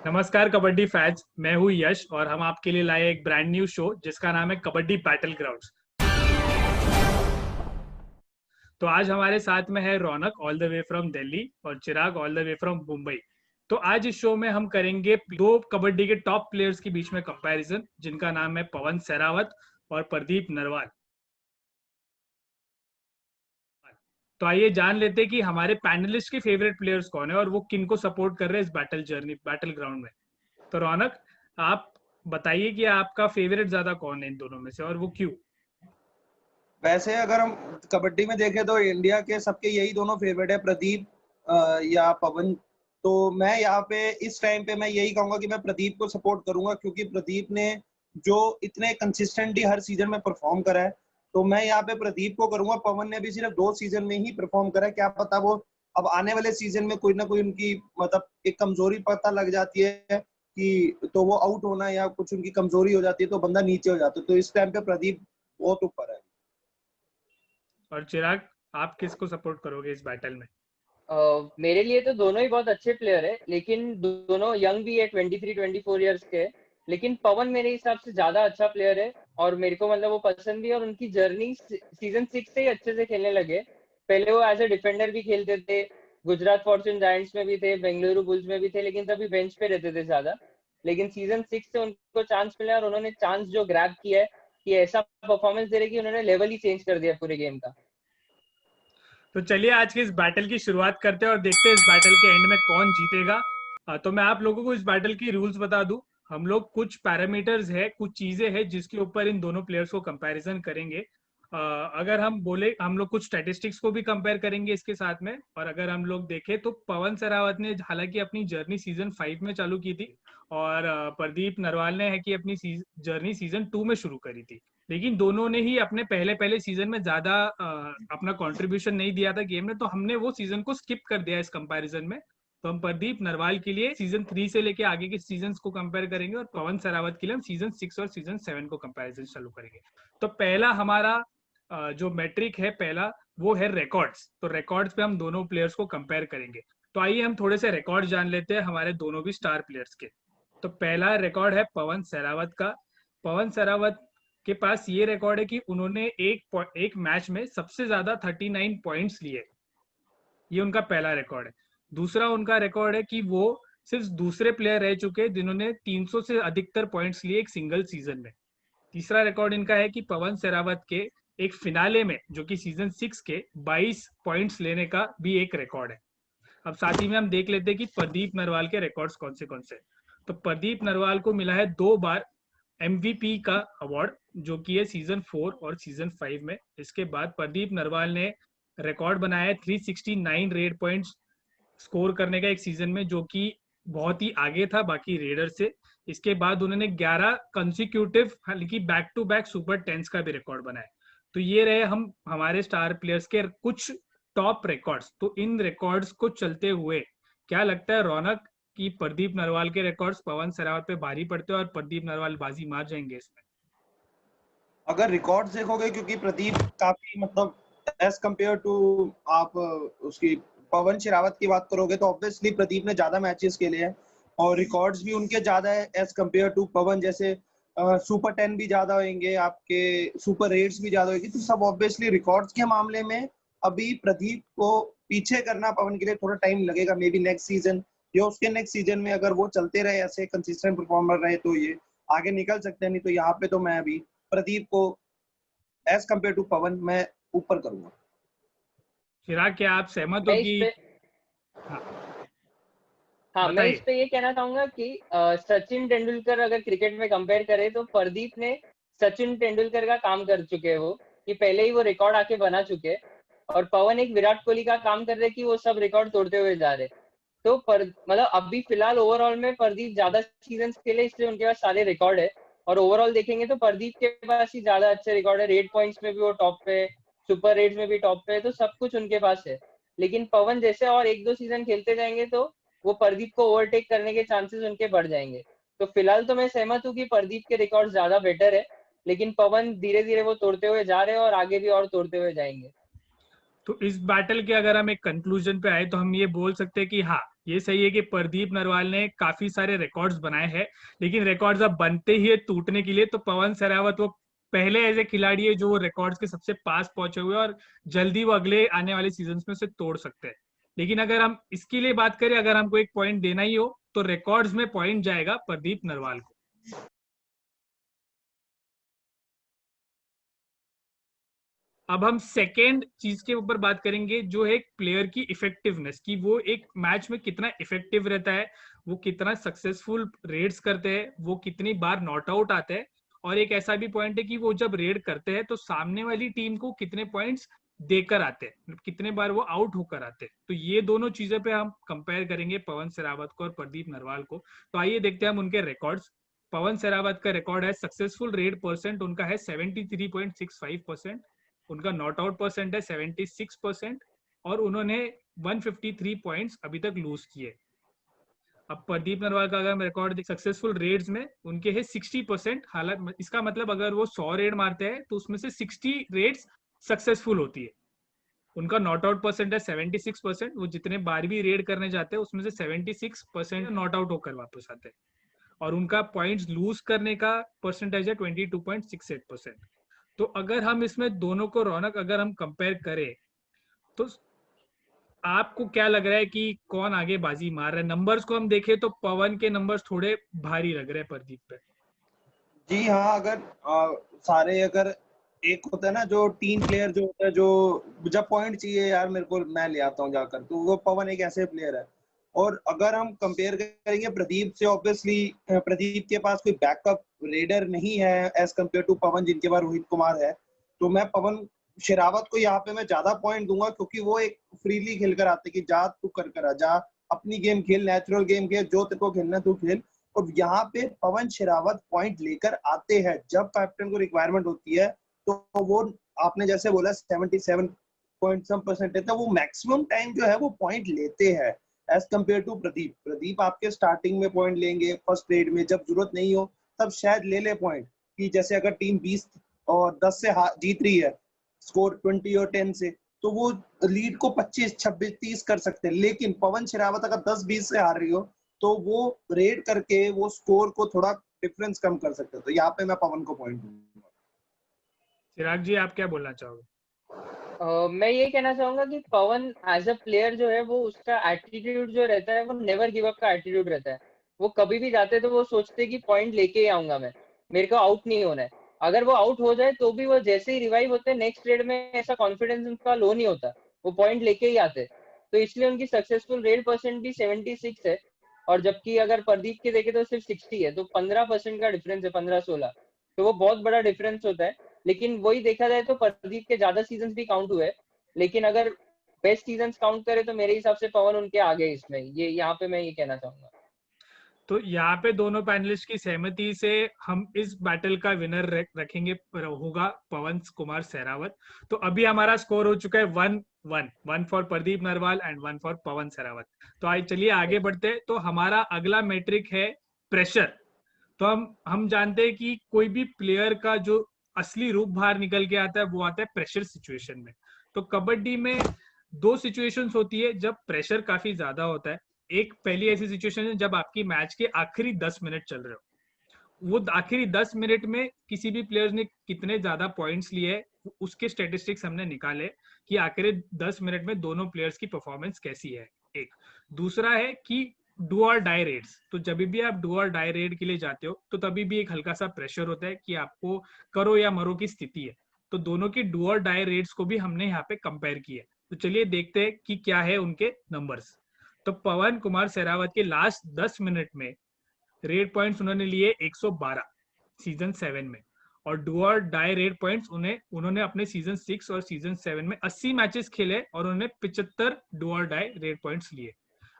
नमस्कार कबड्डी फैंस, मैं हूं यश और हम आपके लिए लाए एक ब्रांड न्यू शो जिसका नाम है कबड्डी बैटल ग्राउंड्स। तो आज हमारे साथ में है Raunak all the way from Delhi और Chirag all the way from Mumbai. तो आज इस शो में हम करेंगे दो कबड्डी के टॉप प्लेयर्स के बीच में कंपैरिजन, जिनका नाम है पवन सहरावत और प्रदीप नरवाल। तो आइए जान लेते हैं कि हमारे पैनलिस्ट के फेवरेट प्लेयर्स कौन है और वो किन को सपोर्ट कर रहे हैं इस बैटल ग्राउंड में। तो रौनक, आप बताइए कि आपका फेवरेट ज्यादा कौन है इन दोनों में से और वो क्यों? वैसे अगर हम कबड्डी में देखें तो इंडिया के सबके यही दोनों फेवरेट है, प्रदीप या पवन। तो मैं यहाँ पे इस टाइम पे मैं यही कहूंगा कि मैं प्रदीप को सपोर्ट करूंगा, क्योंकि प्रदीप ने जो इतने कंसिस्टेंटली हर सीजन में परफॉर्म करा है, तो मैं यहाँ पे प्रदीप को करूंगा। पवन ने भी सिर्फ 2 सीजन में ही परफॉर्म करा है, क्या पता वो अब आने वाले सीजन में कोई ना कोई उनकी मतलब एक कमजोरी पता लग जाती है कि तो वो आउट होना या कुछ उनकी कमजोरी हो जाती है तो बंदा नीचे हो जाता है। तो इस टाइम पे प्रदीप बहुत ऊपर है। और चिराग, आप किसको सपोर्ट करोगे इस बैटल में? मेरे लिए तो दोनों ही बहुत अच्छे प्लेयर है, लेकिन दोनों यंग भी है, 23-24 इयर्स के। लेकिन पवन मेरे हिसाब से ज्यादा अच्छा प्लेयर है और मेरे को मतलब वो पसंद भी है। और उनकी जर्नी सीजन 6 से ही अच्छे से खेलने लगे। पहले वो एज ए डिफेंडर भी खेलते थे, गुजरात फॉर्च्यून जायंट्स में भी थे, बेंगलुरु बुल्स में भी थे, लेकिन तभी बेंच पे रहते थे ज्यादा। लेकिन सीजन 6 से उनको चांस मिला और उन्होंने चांस जो ग्रैब किया है कि ऐसा परफॉर्मेंस दे रहे कि उन्होंने लेवल ही चेंज कर दिया पूरे गेम का। तो चलिए आज के इस बैटल की शुरुआत करते हैं और देखते हैं इस बैटल के एंड में कौन जीतेगा। तो मैं आप लोगों को इस बैटल की रूल्स बता दूं। हम लोग कुछ पैरामीटर्स है, कुछ चीजें हैं जिसके ऊपर इन दोनों प्लेयर्स को कंपैरिजन करेंगे। अगर हम बोले, हम लोग कुछ स्टैटिस्टिक्स को भी कंपेयर करेंगे इसके साथ में। और अगर हम लोग देखें तो पवन सहरावत ने हालांकि अपनी जर्नी सीजन 5 में चालू की थी और प्रदीप नरवाल ने है कि अपनी जर्नी सीजन 2 में शुरू करी थी। लेकिन दोनों ने ही अपने पहले सीजन में ज्यादा अपना कंट्रीब्यूशन नहीं दिया था गेम में, तो हमने वो सीजन को स्किप कर दिया इस कंपैरिजन में। तो हम प्रदीप नरवाल के लिए सीजन 3 से लेके आगे के सीजन को कंपेयर करेंगे और पवन सहरावत के लिए हम सीजन 6 और सीजन 7 को कंपैरिजन चालू करेंगे। तो पहला हमारा जो मैट्रिक है पहला, वो है रिकॉर्ड्स। तो रिकॉर्ड्स पे हम दोनों प्लेयर्स को कंपेयर करेंगे। तो आइए हम थोड़े से रिकॉर्ड जान लेते हैं हमारे दोनों भी स्टार प्लेयर्स के। तो पहला रिकॉर्ड है पवन सहरावत का। पवन सहरावत के पास ये रिकॉर्ड है कि उन्होंने एक मैच में सबसे ज्यादा 39 पॉइंट्स लिए। ये उनका पहला रिकॉर्ड है। दूसरा उनका रिकॉर्ड है कि वो सिर्फ दूसरे प्लेयर रह चुके हैं जिन्होंने 300 से अधिकतर पॉइंट्स लिए एक सिंगल सीजन में। तीसरा रिकॉर्ड इनका है कि पवन सहरावत के एक फिनाले में, जो कि सीजन 6 के 22 पॉइंट्स लेने का भी एक रिकॉर्ड है। अब साथ ही में हम देख लेते हैं कि प्रदीप नरवाल के रिकॉर्ड्स कौन से। तो प्रदीप नरवाल को मिला है 2 बार MVP का अवार्ड, जो कि है सीजन 4 और सीजन 5 में। इसके बाद प्रदीप नरवाल ने रिकॉर्ड बनाया है 369 रेड पॉइंट्स स्कोर करने का एक सीजन में, जो कि बहुत ही आगे था बाकी रेडर से। इसके बाद उन्होंने 11 कंसिक्यूटिव हालांकि back to back super tens का भी रिकॉर्ड बनाया। तो ये रहे हम हमारे स्टार प्लेयर्स के कुछ टॉप रिकॉर्ड्स। तो इन रिकॉर्ड्स को चलते हुए क्या लगता है रौनक कि प्रदीप नरवाल के रिकॉर्ड्स पवन सहरावत पे भारी पड़ते हैं और प्रदीप नरवाल बाजी मार जाएंगे इसमें? अगर रिकॉर्ड्स देखोगे, क्योंकि प्रदीप काफी मतलब एज कम्पेयर टू आप उसकी पवन शेरावत की बात करोगे तो ऑब्वियसली प्रदीप ने ज्यादा मैचेस खेले हैं और रिकॉर्ड्स भी उनके ज्यादा है एज कम्पेयर टू पवन। जैसे सुपर 10 भी ज्यादा होंगे, आपके सुपर 8 भी ज्यादा होगी, तो सब ऑब्वियसली रिकॉर्ड्स के मामले में अभी प्रदीप को पीछे करना पवन के लिए थोड़ा टाइम लगेगा। मे बी नेक्स्ट सीजन या उसके नेक्स्ट सीजन में अगर वो चलते रहे ऐसे कंसिस्टेंट परफॉर्मर रहे तो ये आगे निकल सकते हैं। नहीं तो यहाँ पे तो मैं अभी प्रदीप को एज कम्पेयर टू पवन मैं ऊपर करूंगा। चिराग, क्या आप सहमत हो कि? हाँ, मैं इस बताइए। पे ये कहना चाहूंगा कि सचिन तेंदुलकर अगर क्रिकेट में कंपेयर करें तो प्रदीप ने सचिन तेंदुलकर का काम कर चुके हैं। वो कि पहले ही वो रिकॉर्ड आके बना चुके हैं और पवन एक विराट कोहली का काम कर रहे कि वो सब रिकॉर्ड तोड़ते हुए जा रहे। तो मतलब अभी फिलहाल ओवरऑल में प्रदीप ज्यादा सीजन खेले, इसलिए उनके पास सारे रिकॉर्ड है। और ओवरऑल देखेंगे तो प्रदीप के पास ही ज्यादा अच्छे रिकॉर्ड है। रेड पॉइंट्स में भी वो टॉप पे, सुपर रेड्स में भी टॉप पे है, तो सब कुछ उनके पास है। लेकिन पवन जैसे और 1-2 सीजन खेलते जाएंगे तो वो प्रदीप को ओवरटेक करने के चांसेस उनके बढ़ जाएंगे। तो फिलहाल तो मैं सहमत हूँ कि प्रदीप के रिकॉर्ड ज्यादा बेटर है, लेकिन पवन धीरे धीरे वो तोड़ते हुए जा रहे हैं और आगे भी और तोड़ते हुए जाएंगे। तो इस बैटल के अगर हम एक कंक्लूजन पे आए तो हम ये बोल सकते हैं कि हाँ, ये सही है कि प्रदीप नरवाल ने काफी सारे रिकॉर्ड्स बनाए हैं, लेकिन रिकॉर्ड्स अब बनते ही है टूटने के लिए। तो पवन सहरावत वो पहले ऐसे खिलाड़ी है जो रिकॉर्ड्स के सबसे पास पहुंचे हुए हैं और जल्दी वो अगले आने वाले सीजन में उसे तोड़ सकते हैं। लेकिन अगर हम इसके लिए बात करें, अगर हमको एक पॉइंट देना ही हो तो रिकॉर्ड्स में पॉइंट जाएगा प्रदीप नरवाल को। अब हम सेकेंड चीज के ऊपर बात करेंगे, जो है प्लेयर की इफेक्टिवनेस, की वो एक मैच में कितना इफेक्टिव रहता है, वो कितना सक्सेसफुल रेड्स करते हैं, वो कितनी बार नॉट आउट आते हैं, और एक ऐसा भी पॉइंट है कि वो जब रेड करते हैं तो सामने वाली टीम को कितने पॉइंट्स देकर आते हैं, कितने बार वो आउट होकर आते हैं। तो ये दोनों चीजें पे हम कंपेयर करेंगे पवन सहरावत को और प्रदीप नरवाल को। तो आइए देखते हैं हम उनके रिकॉर्ड्स। पवन सहरावत का रिकॉर्ड है सक्सेसफुल रेड परसेंट उनका है 73.65%, उनका नॉट आउट परसेंट है 76%, और उन्होंने 153 पॉइंट्स अभी तक लूज किए। अब प्रदीप नरवाल का अगर रिकॉर्ड सक्सेसफुल रेड्स में उनके है 60%। हालांकि इसका मतलब अगर वो 100 रेड मारते हैं तो उसमें से 60 रेड्स सक्सेसफुल होती है। उनका नॉट आउट परसेंट है 76%, वो जितने बार भी रेड करने जाते हैं उसमें से 76% नॉट आउट होकर वापस आते हैं। और उनका पॉइंट्स लूज करने का परसेंटेज है 22.68%। तो अगर हम इसमें दोनों को, रौनक, अगर हम कंपेयर करें तो आपको क्या लग रहा है कि कौन आगे बाजी मार रहा है? नंबर्स को हम देखें तो पवन के नंबर्स थोड़े भारी लग रहे हैं प्रदीप पे। जी हाँ, अगर सारे, अगर एक होता है ना जो टीम प्लेयर जो होता है, जो जब पॉइंट चाहिए यार मेरे को, मैं ले आता हूँ जाकर, तो वो पवन एक ऐसे प्लेयर है। और अगर हम कंपेयर करेंगे प्रदीप से, ऑब्वियसली प्रदीप के पास कोई बैकअप रेडर नहीं है एज कम्पेयर टू पवन, जिनके पास रोहित कुमार है। तो मैं पवन शेरावत को यहाँ पे मैं ज्यादा पॉइंट दूंगा, क्योंकि वो एक फ्रीली खेल कर आते कि जा तू कर जा, अपनी गेम खेल, नेचुरल गेम खेल, जो तेरे को खेलना तू खेल। और यहाँ पे पवन शेरावत पॉइंट लेकर आते हैं जब कैप्टन को रिक्वायरमेंट होती है। तो वो आपने जैसे बोला 77 पॉइंट सम परसेंट है, तो वो मैक्सिमम टाइम जो है वो पॉइंट लेते हैं as compared to Pradeep. Pradeep आपके स्टार्टिंग में पॉइंट लेंगे, फर्स्ट रेड में जब जरूरत नहीं हो तब शायद ले पॉइंट, कि जैसे अगर टीम 20 और 10 से जीत रही है, स्कोर 20 और 10 से, तो वो लीड को 25, 26, 30 कर सकते हैं। लेकिन पवन शेरावत अगर 10-20 से हार रही हो तो वो रेड करके वो स्कोर को थोड़ा डिफरेंस कम कर सकते हैं। तो यहाँ पे मैं पवन को पॉइंट दूंगा। चिराग जी, आप क्या बोलना चाहोगे? मैं ये कहना चाहूंगा कि पवन एज अ प्लेयर जो है, वो उसका एटीट्यूड जो रहता है वो नेवर गिव अप का एटीट्यूड रहता है। वो कभी भी जाते तो वो सोचते कि पॉइंट लेके ही आऊंगा मैं, मेरे को आउट नहीं होना है। अगर वो आउट हो जाए तो भी वो जैसे ही रिवाइव होते हैं नेक्स्ट रेड में, ऐसा कॉन्फिडेंस उनका लो नहीं होता, वो पॉइंट लेके ही आते। तो इसलिए उनकी सक्सेसफुल रेड परसेंट भी 76 है, और जबकि अगर प्रदीप के देखे तो सिर्फ 60 है। तो 15% का डिफरेंस है, 15-16, तो वो बहुत बड़ा डिफरेंस होता है। लेकिन वही देखा जाए तो प्रदीप के ज्यादा सीजन भी काउंट हुए, लेकिन अगर बेस्ट सीजन काउंट करे तो मेरे हिसाब से पवन उनके आगे इसमें, ये यहाँ पे मैं ये कहना चाहूंगा। तो यहाँ पे दोनों पैनलिस्ट की सहमति से हम इस बैटल का विनर रखेंगे, होगा पवन कुमार सहरावत। तो अभी हमारा स्कोर हो चुका है 1-1 for Pradeep Narwal and 1 for Pawan Sehrawat. तो आइए चलिए आगे बढ़ते हैं। तो हमारा अगला मैट्रिक है प्रेशर। तो हम जानते हैं कि कोई भी प्लेयर का जो असली रूप बाहर निकल के आता है वो आता है प्रेशर सिचुएशन में। तो कबड्डी में दो सिचुएशंस होती है जब प्रेशर काफी ज्यादा होता है। एक पहली ऐसी सिचुएशन है जब आपकी मैच के आखिरी 10 मिनट चल रहे हो। वो आखिरी 10 मिनट में किसी भी प्लेयर ने कितने ज्यादा पॉइंट्स लिए, उसके स्टेटिस्टिक्स हमने निकाले कि आखिरी 10 मिनट में दोनों प्लेयर्स की परफॉर्मेंस कैसी है। एक दूसरा है कि डू और डाई रेड्स। तो जब भी आप डू और डाई रेड के लिए जाते हो तो तभी भी एक हल्का सा प्रेशर होता है कि आपको करो या मरो की स्थिति है। तो दोनों की डू और डाई रेड्स को भी हमने यहाँ पे कंपेयर किया। तो चलिए देखते हैं कि क्या है उनके नंबर्स। तो पवन कुमार सहरावत के लास्ट 10 मिनट में रेड पॉइंट्स उन्होंने लिए 112 सीजन 7 में, और डू और डाई रेड पॉइंट्स उन्होंने अपने सीजन 6 और सीजन 7 में 80 मैचेस खेले और उन्होंने 75 डू और डाई रेड पॉइंट्स लिए।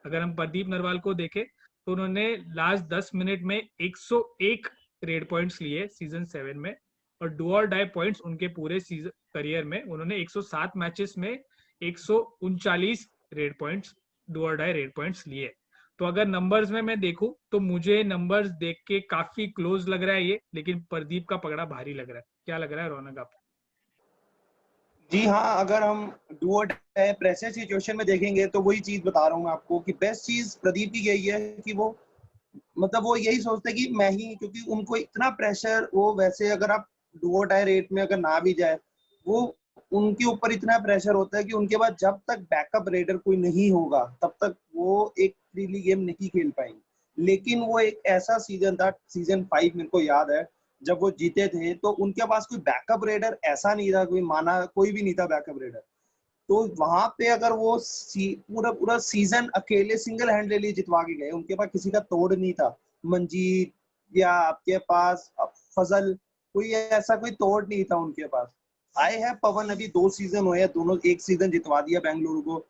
अगर हम प्रदीप नरवाल को देखें तो उन्होंने लास्ट 10 मिनट में 101 रेड पॉइंट्स लिए सीजन 7 में, और डू और डाई पॉइंट्स उनके पूरे सीजन करियर में उन्होंने 107 मैचेस में 139 रेड पॉइंट्स, डू और डाई रेड पॉइंट्स लिए। तो अगर नंबर्स में मैं देखूं तो मुझे नंबर्स देख के काफी क्लोज लग रहा है ये, लेकिन प्रदीप का पकड़ा भारी लग रहा है। क्या लग रहा है रौनक आपको? जी हाँ, अगर हम डू और डाई प्रेशर सिचुएशन में देखेंगे तो वही चीज बता रहा हूँ मैं आपको कि बेस्ट चीज प्रदीप की यही है कि वो मतलब वो यही सोचते हैं कि मैं ही, क्योंकि उनको इतना प्रेशर, वो वैसे अगर आप डू और डाई रेट में अगर ना भी जाए, वो उनके ऊपर इतना प्रेशर होता है कि उनके बाद जब तक बैकअप रेडर कोई नहीं होगा तब तक वो एक फ्रीली गेम नहीं खेल पाएंगे। लेकिन वो एक ऐसा सीजन था, सीजन 5 मेरे को याद है, जब वो जीते थे तो उनके पास कोई बैकअप रेडर ऐसा नहीं था, कोई माना कोई भी नहीं था बैकअप रेडर। तो वहां पे अगर वो पूरा पूरा सीजन अकेले सिंगल हैंडली जितवा के गए, उनके पास किसी का तोड़ नहीं था। मंजीत या आपके पास फजल, कोई ऐसा कोई तोड़ नहीं था उनके पास। आए हैं पवन, अभी 2 सीजन हुए हैं, दोनों एक सीजन जितवा दिया बेंगलुरु को,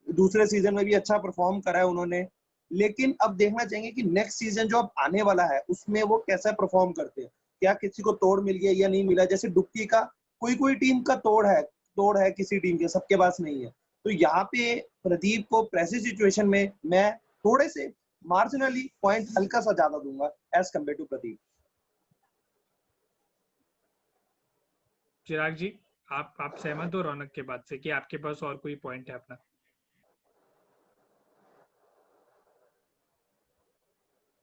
दूसरे सीजन में भी अच्छा परफॉर्म करा है उन्होंने। लेकिन अब देखना चाहेंगे कि नेक्स्ट सीजन जो अब आने वाला है उसमें वो कैसा परफॉर्म करते हैं, क्या किसी को तोड़ मिल गया या नहीं मिला। जैसे डुक्की का कोई कोई टीम का तोड़ है किसी टीम के, सबके पास नहीं है। तो यहाँ पे प्रदीप को प्रेशर सिचुएशन में मैं थोड़े से मार्जिनली पॉइंट हल्का सा ज्यादा दूंगा एज कम्पेयर टू प्रदीप। चिराग जी, आप सहमत हो रौनक के बात से कि आपके पास और कोई पॉइंट है अपना?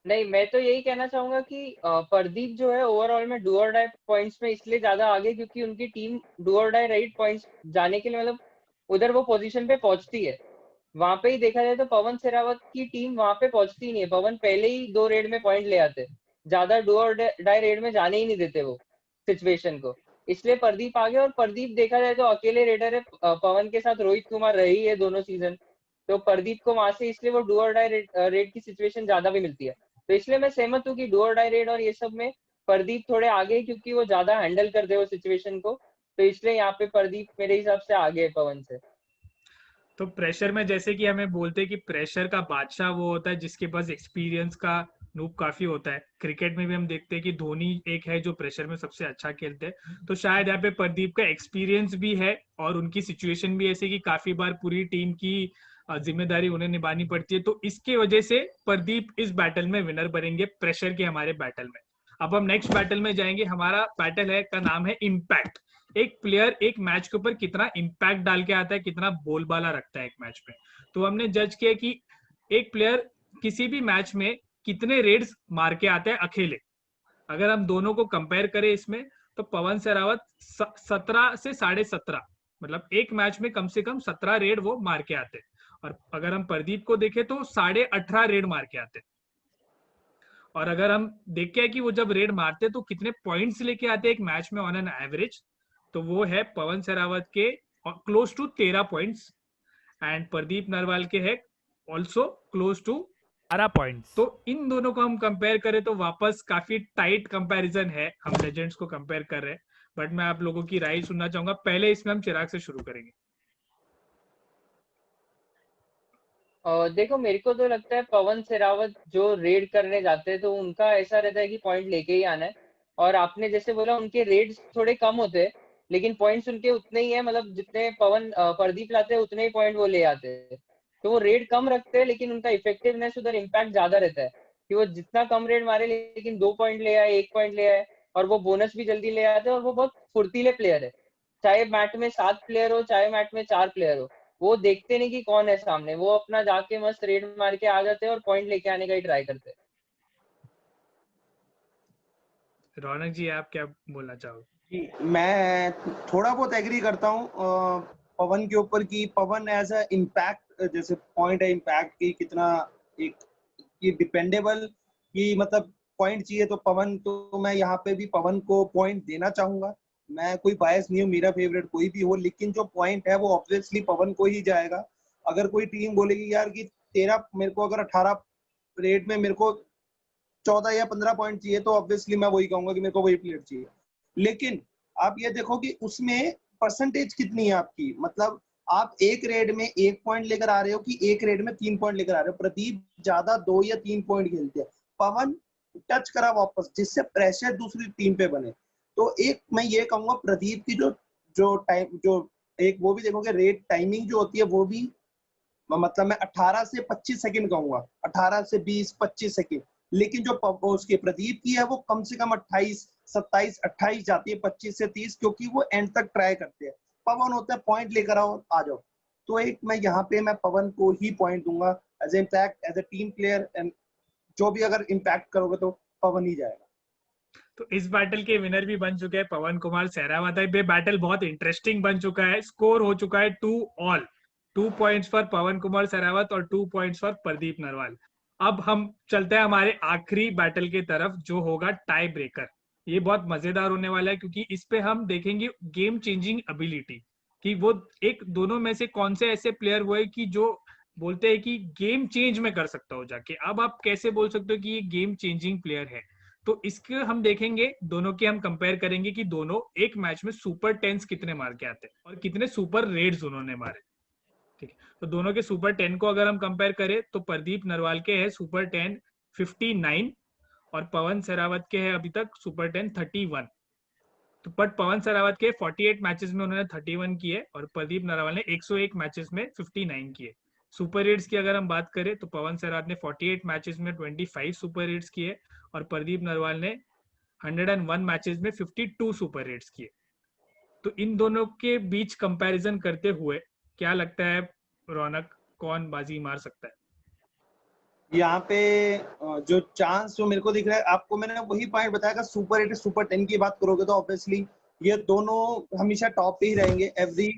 नहीं, मैं तो यही कहना चाहूंगा कि प्रदीप जो है ओवरऑल में डू और डाई पॉइंट्स में इसलिए ज्यादा आगे क्योंकि उनकी टीम डू और डाई राइट पॉइंट्स जाने के लिए मतलब उधर वो पोजीशन पे पहुंचती है। वहां पे ही देखा जाए तो पवन शेरावत की टीम वहां पे पहुंचती नहीं है। पवन पहले ही 2 रेड में पॉइंट ले आते, ज्यादा डू और डाई रेड में जाने ही नहीं देते वो सिचुएशन को। इसलिए प्रदीप आगे, और प्रदीप देखा जाए तो अकेले रेडर है। पवन के साथ रोहित कुमार रही है दोनों सीजन, तो प्रदीप को वहां से इसलिए वो डू और डाई रेड की सिचुएशन ज्यादा भी मिलती है। तो इसलिए मैं सहमत हूँ कि डू और डाई रेड और ये सब में प्रदीप थोड़े आगे हैं, क्योंकि वो ज्यादा हैंडल करते वो सिचुएशन को। तो इसलिए यहाँ पे प्रदीप मेरे हिसाब से आगे है पवन से। तो प्रेशर में जैसे कि हमें बोलते हैं कि प्रेशर का बादशाह वो होता है जिसके पास एक्सपीरियंस का नूब काफी होता है। क्रिकेट में भी हम देखते हैं कि धोनी एक है जो प्रेशर में सबसे अच्छा खेलते हैं। तो शायद यहाँ पे प्रदीप का एक्सपीरियंस भी है और उनकी सिचुएशन भी ऐसी कि काफी बार पूरी टीम की जिम्मेदारी उन्हें निभानी पड़ती है। तो इसके वजह से प्रदीप इस बैटल में विनर बनेंगे, प्रेशर के हमारे बैटल में। अब हम नेक्स्ट बैटल में जाएंगे। हमारा बैटल है का नाम है इम्पैक्ट। एक प्लेयर एक मैच के ऊपर कितना इम्पैक्ट डाल के आता है, कितना बोलबाला रखता है एक मैच में। तो हमने जज किया कि एक प्लेयर किसी भी मैच में कितने रेड्स मार के आता है अकेले। अगर हम दोनों को कंपेयर करें इसमें, तो पवन शेरावत 17 से 17.5, मतलब एक मैच में कम से कम 17 रेड वो मार के आते हैं। और अगर हम प्रदीप को देखें तो 18.5 रेड मार के आते हैं। और अगर हम देखें कि वो जब रेड मारते तो कितने पॉइंट्स लेके आते हैं एक मैच में ऑन एन एवरेज, तो वो है पवन शेरावत के close to 13 points and Pradeep Narwal के है ऑल्सो क्लोज टू 12 पॉइंट्स। तो इन दोनों को हम कंपेयर करें तो वापस काफी टाइट कंपैरिजन है। हम लेजेंड्स को कंपेयर कर रहे हैं, बट मैं आप लोगों की राय सुनना चाहूंगा। पहले इसमें हम चिराग से शुरू करेंगे। देखो, मेरे को तो लगता है पवन शेरावत जो रेड करने जाते हैं तो उनका ऐसा रहता है कि पॉइंट लेके ही आना है। और आपने जैसे बोला उनके रेड्स थोड़े कम होते हैं, लेकिन पॉइंट्स उनके उतने ही है, मतलब जितने प्रदीप लाते हैं उतने ही पॉइंट वो ले आते हैं। तो वो रेड कम रखते हैं लेकिन उनका इफेक्टिवनेस उधर इम्पैक्ट ज्यादा रहता है कि वो जितना कम रेड मारे लेकिन 2 पॉइंट ले आए, 1 पॉइंट ले आए, और वो बोनस भी जल्दी ले आते हैं। और वो बहुत फुर्तीले प्लेयर है, चाहे मैच में 7 प्लेयर हो चाहे मैच में 4 प्लेयर हो। वो देखते नहीं कि कौन है सामने, वो अपना जाके मस्त रेड मार के आ जाते हैं और पॉइंट लेके आने का ही ट्राई करते हैं। रौनक जी, आप क्या बोलना चाहोगे? मैं थोड़ा बहुत एग्री करता हूँ पवन के ऊपर कि पवन एज अ इम्पैक्ट, जैसे पॉइंट है इम्पैक्ट की कितना एक कि डिपेंडेबल कि मतलब पॉइंट चाहिए तो पवन, तो मैं यहाँ पे भी पवन को पॉइंट देना चाहूंगा। मैं कोई बायस नहीं हूँ, मेरा फेवरेट कोई भी हो, लेकिन जो पॉइंट है वो ऑब्वियसली पवन को ही जाएगा। अगर कोई टीम बोलेगी यार कि तेरा मेरे को अगर 18 रेट में मेरे को 14 या 15 पॉइंट चाहिए, तो ऑब्वियसली मैं वही कहूंगा कि मेरे को वही प्लेयर चाहिए। लेकिन आप ये देखो कि उसमें परसेंटेज कितनी है आपकी, मतलब आप एक रेड में 1 पॉइंट लेकर आ रहे हो कि एक रेड में 3 पॉइंट लेकर आ रहे हो। प्रदीप ज्यादा 2 या 3 पॉइंट खेलते हैं, पवन टच करा वापस, जिससे प्रेशर दूसरी टीम पे बने। तो एक मैं ये कहूंगा प्रदीप की जो जो टाइम जो एक वो भी देखोगे रेड टाइमिंग जो होती है वो भी, मतलब मैं 18 से 25 सेकंड कहूंगा, 18 से 20-25 सेकंड। लेकिन जो उसके प्रदीप की है वो कम से कम 28, 27, 28 जाती है, 25 से 30, क्योंकि वो एंड तक ट्राई करते हैं। पवन होता है पॉइंट लेकर आओ आ जाओ, तो एक मैं यहाँ पे मैं पवन को ही पॉइंट दूंगा as impact as a team player, and जो भी अगर इम्पैक्ट करोगे तो पवन ही जाएगा। तो इस बैटल के विनर भी बन चुके हैं पवन कुमार सहरावत। ये बैटल बहुत इंटरेस्टिंग बन चुका है, स्कोर हो चुका है 2-2, 2 पॉइंट्स फॉर पवन कुमार सहरावत और 2 पॉइंट्स फॉर प्रदीप नरवाल। अब हम चलते हैं हमारे आखिरी बैटल की तरफ, जो होगा टाई ब्रेकर। ये बहुत मजेदार होने वाला है, क्योंकि इस पे हम देखेंगे गेम चेंजिंग एबिलिटी, कि वो एक दोनों में से कौन से ऐसे प्लेयर वो है कि जो बोलते हैं कि गेम चेंज में कर सकता हो जाके। अब आप कैसे बोल सकते हो कि ये गेम चेंजिंग प्लेयर है? तो इसके हम देखेंगे, दोनों के हम कंपेयर करेंगे कि दोनों एक मैच में सुपर टेंस कितने मार के आते हैं और कितने सुपर रेड्स उन्होंने मारे। ठीक है, तो दोनों के सुपर 10 को अगर हम कंपेयर करें तो प्रदीप नरवाल के है सुपर 10 59 और पवन सहरावत के है अभी तक सुपर 10 31। तो बट पवन सहरावत के 48 मैचेस में उन्होंने 31 किए और प्रदीप नरवाल ने 101 मैचेस में 59 किए। सुपर रेड्स की अगर हम बात करें तो पवन सहरावत ने 48 मैचेस में 25 सुपर रेड्स किए और प्रदीप नरवाल ने 101 मैचेस में 52 सुपर रेड्स किए। तो इन दोनों के बीच कंपैरिजन करते हुए क्या लगता है रौनक, कौन बाजी मार सकता है? यहाँ पे जो चांस जो मेरे को दिख रहा है, आपको मैंने वही पॉइंट बताया कि सुपर 8 सुपर 10 की बात करोगे तो ऑब्वियसली ये दोनों हमेशा टॉप पे ही रहेंगे एवरी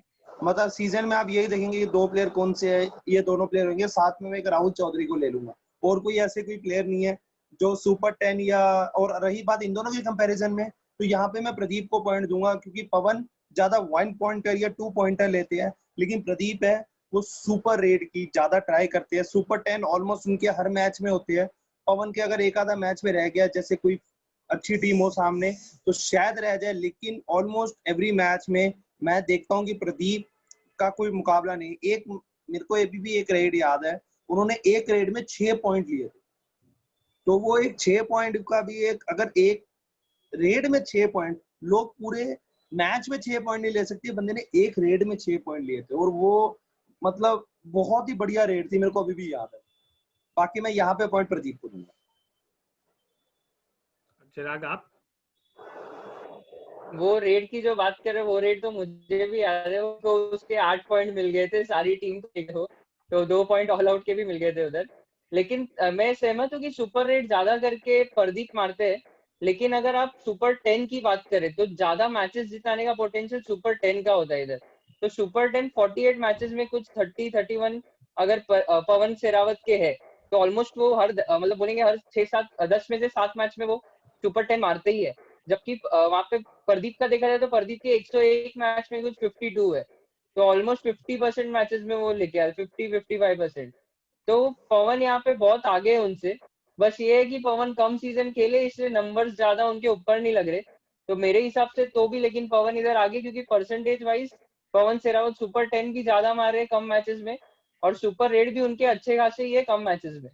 मतलब सीजन में। आप यही देखेंगे ये दो प्लेयर कौन से है, ये दोनों प्लेयर होंगे। साथ में मैं एक राहुल चौधरी को ले लूंगा, और कोई ऐसे कोई प्लेयर नहीं है जो सुपर 10 या। और रही बात इन दोनों के कंपेरिजन में, तो यहाँ पे मैं प्रदीप को पॉइंट दूंगा, क्योंकि पवन ज्यादा 1 पॉइंटर या 2 पॉइंटर लेते हैं, लेकिन प्रदीप है वो सुपर रेड की ज्यादा ट्राई करते हैं। सुपर 10 ऑलमोस्ट उनके हर मैच में होते हैं। पवन के अगर एक आधा मैच में रह गया, जैसे कोई अच्छी टीम हो सामने तो शायद रह जाए, लेकिन ऑलमोस्ट एवरी मैच में मैं देखता हूँ कि प्रदीप का कोई मुकाबला नहीं। एक मेरे को अभी भी एक रेड याद है, उन्होंने एक रेड में 6 पॉइंट लिए थे। तो वो एक 6 पॉइंट का भी एक, अगर एक रेड में 6 पॉइंट, लोग पूरे मैच में 6 पॉइंट नहीं ले सकते, बंदे ने एक रेड में 6 पॉइंट लिए थे, और वो मतलब बहुत ही बढ़िया रेड थी, मेरे को अभी भी याद है। बाकी मैं यहाँ पे पॉइंट प्रदीप को दूंगा। चिराग आप? वो रेड की जो बात कर रहे हो, वो रेड तो मुझे भी याद है। तो उसके 8 पॉइंट मिल गए थे सारी टीम को, तो 2 पॉइंट ऑल आउट के भी मिल गए थे उधर। लेकिन मैं सहमत हूँ कि सुपर रेड ज्यादा करके प्रदीप मारते हैं। लेकिन अगर आप सुपर 10 की बात करें तो ज्यादा मैचेस जिताने का पोटेंशियल सुपर 10 का होता है इधर। तो सुपर 10 48 मैचेस में कुछ 30-31 अगर पवन शेरावत के है, तो ऑलमोस्ट वो हर मतलब बोलेंगे हर 6-7-10 में से 7 मैच में वो सुपर 10 मारते ही है। जबकि वहां पे प्रदीप का देखा जाए तो प्रदीप के 101 मैच में कुछ 52 है, तो ऑलमोस्ट 50% मैचेस में वो लेके आए, 50-55%। तो पवन यहाँ पे बहुत आगे है उनसे। बस ये है कि पवन कम सीजन खेले, इसलिए नंबर्स ज्यादा उनके ऊपर नहीं लग रहे। तो मेरे हिसाब से तो भी लेकिन पवन इधर आगे, क्योंकि परसेंटेज वाइज पवन शेरावत सुपर 10 भी ज्यादा मार रहे कम मैचेस में, और सुपर रेड भी उनके अच्छे खासे ही है कम मैचेस में।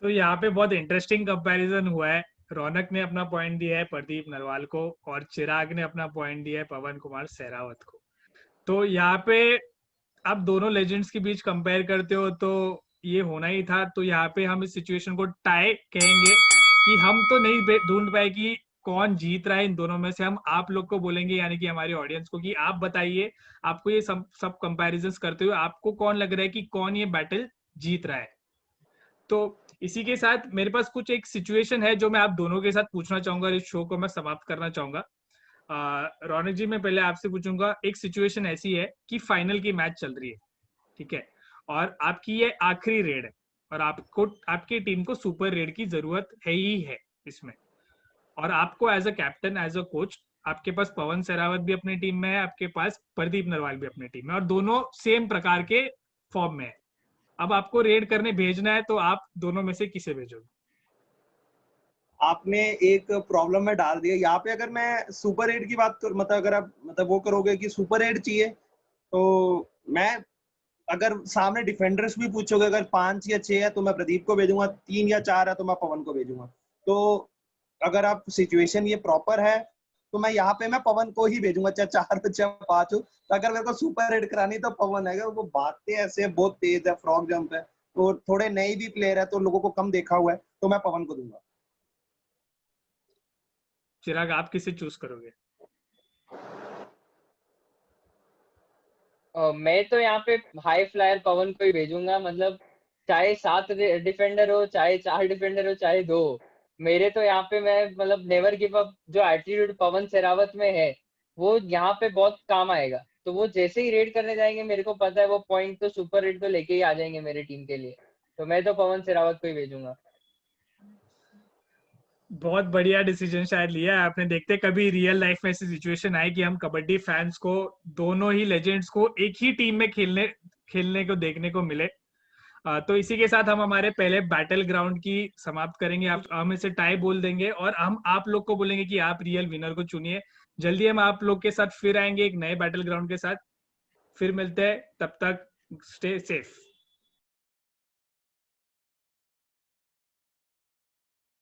तो यहाँ पे बहुत इंटरेस्टिंग कंपैरिजन हुआ है। रौनक ने अपना पॉइंट दिया है प्रदीप नरवाल को और चिराग ने अपना पॉइंट दिया है पवन कुमार सहरावत को। तो यहाँ पे आप दोनों लेजेंड्स के बीच कंपेयर करते हो तो ये होना ही था। तो यहाँ पे हम इस सिचुएशन को टाई कहेंगे, कि हम तो नहीं ढूंढ पाए कि कौन जीत रहा है इन दोनों में से। हम आप लोग को बोलेंगे, यानी कि हमारी ऑडियंस को, कि आप बताइए आपको ये सब कंपैरिजंस करते हुए आपको कौन लग रहा है कि कौन ये बैटल जीत रहा है। तो इसी के साथ मेरे पास कुछ एक सिचुएशन है जो मैं आप दोनों के साथ पूछना चाहूंगा और इस शो को मैं समाप्त करना चाहूंगा। रौनक जी, मैं पहले आपसे पूछूंगा, एक सिचुएशन ऐसी है कि फाइनल की मैच चल रही है, ठीक है, और आपकी ये आखिरी रेड है और आपको आपकी टीम को सुपर रेड की जरूरत है ही है इसमें, और आपको as a captain, as a coach, आपके पास पवन सहरावत भी अपनी टीम में है, आपके पास प्रदीप नरवाल भी अपनी टीम में, और दोनों सेम प्रकार के फॉर्म में है। अब आपको रेड करने भेजना है, तो आप दोनों में से किसे भेजोगे? आपने एक प्रॉब्लम में डाल दिया यहाँ पे। अगर मैं सुपर 8 की बात कर, मतलब अगर आप मतलब वो करोगे कि सुपर 8 चाहिए, तो मैं अगर सामने डिफेंडर्स भी पूछोगे, अगर 5 या 6 है तो मैं प्रदीप को भेजूंगा, 3 या 4 है तो मैं पवन को भेजूंगा। तो अगर आप सिचुएशन ये प्रॉपर है तो मैं यहाँ पे मैं पवन को ही भेजूंगा, चाहे 4 हो चाहे 5 हो। तो अगर मेरे को सुपर रेड करानी तो पवन है, वो भागते ऐसे बहुत तेज है, फ्रॉग जंप है, तो थोड़े नए भी प्लेयर है तो लोगों को कम देखा हुआ है, तो मैं पवन को दूंगा। चिराग, आप किसे चूज करोगे? मैं तो यहाँ पे हाई फ्लायर पवन को ही भेजूंगा, मतलब चाहे 7 डिफेंडर हो, चाहे 4 डिफेंडर हो, चाहे 2 हो। मेरे तो यहाँ पे मैं मतलब नेवर गिव अप जो एटीट्यूड पवन शेरावत में है, वो यहाँ पे बहुत काम आएगा। तो वो जैसे ही रेड करने जाएंगे, मेरे को पता है वो पॉइंट तो सुपर रेड तो लेके ही आ जाएंगे मेरी टीम के लिए। तो मैं तो पवन शेरावत को ही भेजूंगा। बहुत बढ़िया डिसीजन शायद लिया है आपने। देखते कभी रियल लाइफ में ऐसी सिचुएशन आए कि हम कबड्डी फैंस को दोनों ही लेजेंड्स को एक ही टीम में खेलने को देखने को मिले। तो इसी के साथ हम हमारे पहले बैटल ग्राउंड की समाप्त करेंगे। हम इसे टाई बोल देंगे और हम आप लोग को बोलेंगे कि आप रियल विनर को चुनिए। जल्दी हम आप लोग के साथ फिर आएंगे एक नए बैटल ग्राउंड के साथ। फिर मिलते हैं, तब तक स्टे सेफ।